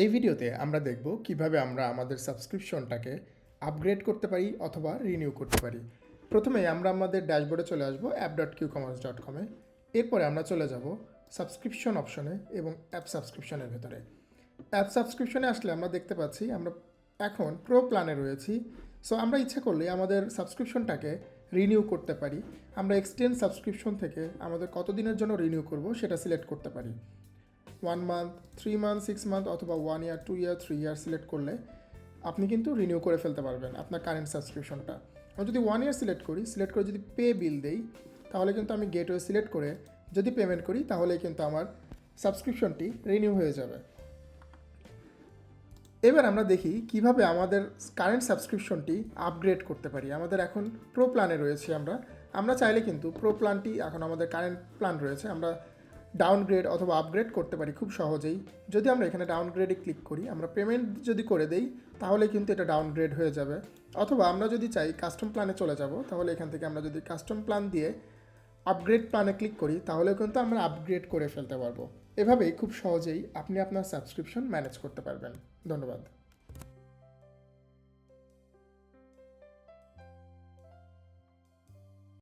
এই ভিডিওতে আমরা দেখব কিভাবে আমরা আমাদের সাবস্ক্রিপশনটাকে আপগ্রেড করতে পারি অথবা রিনিউ করতে পারি। প্রথমেই আমরা আমাদের ড্যাশবোর্ডে চলে আসব app.qcommerce.com-এ। এরপরে আমরা চলে যাব সাবস্ক্রিপশন অপশনে এবং অ্যাপ সাবস্ক্রিপশনের ভেতরে। অ্যাপ সাবস্ক্রিপশনে আসলে আমরা দেখতে পাচ্ছি আমরা এখন প্রো প্ল্যানে রয়েছি। সো আমরা ইচ্ছা করলে আমাদের সাবস্ক্রিপশনটাকে রিনিউ করতে পারি। আমরা এক্সটেন্ড সাবস্ক্রিপশন থেকে আমাদের কতদিনের জন্য রিনিউ করব সেটা সিলেক্ট করতে পারি। 1 মান্থ, 3 মান্থ, 6 মান্থ অথবা 1 ইয়ার, 2 ইয়ার, 3 ইয়ার সিলেক্ট করলে আপনি কিন্তু রিনিউ করে ফেলতে পারবেন আপনার কারেন্ট সাবস্ক্রিপশনটা। আমি যদি 1 ইয়ার সিলেক্ট করে যদি পে বিল দেই, তাহলে কিন্তু আমি গেটওয়ে সিলেক্ট করে যদি পেমেন্ট করি তাহলে কিন্তু আমার সাবস্ক্রিপশনটি রিনিউ হয়ে যাবে। এবার আমরা দেখি কিভাবে আমাদের কারেন্ট সাবস্ক্রিপশনটি আপগ্রেড করতে পারি। আমাদের এখন প্রো প্ল্যানে রয়েছি আমরা চাইলে কিন্তু প্রো প্ল্যানটি এখন আমাদের কারেন্ট প্ল্যান রয়েছে, আমরা ডাউনগ্রেড অথবা আপগ্রেড করতে পারি খুব সহজেই। যদি আমরা এখানে ডাউনগ্রেডে ক্লিক করি, আমরা পেমেন্ট যদি করে দেই তাহলে কিন্তু এটা ডাউনগ্রেড হয়ে যাবে। অথবা আমরা যদি চাই কাস্টম প্ল্যানে চলে যাব, তাহলে এখান থেকে আমরা যদি কাস্টম প্ল্যান দিয়ে আপগ্রেড প্ল্যানে ক্লিক করি তাহলেও কিন্তু আমরা আপগ্রেড করে ফেলতে পারবো। এভাবেই খুব সহজেই আপনি আপনার সাবস্ক্রিপশন ম্যানেজ করতে পারবেন। ধন্যবাদ।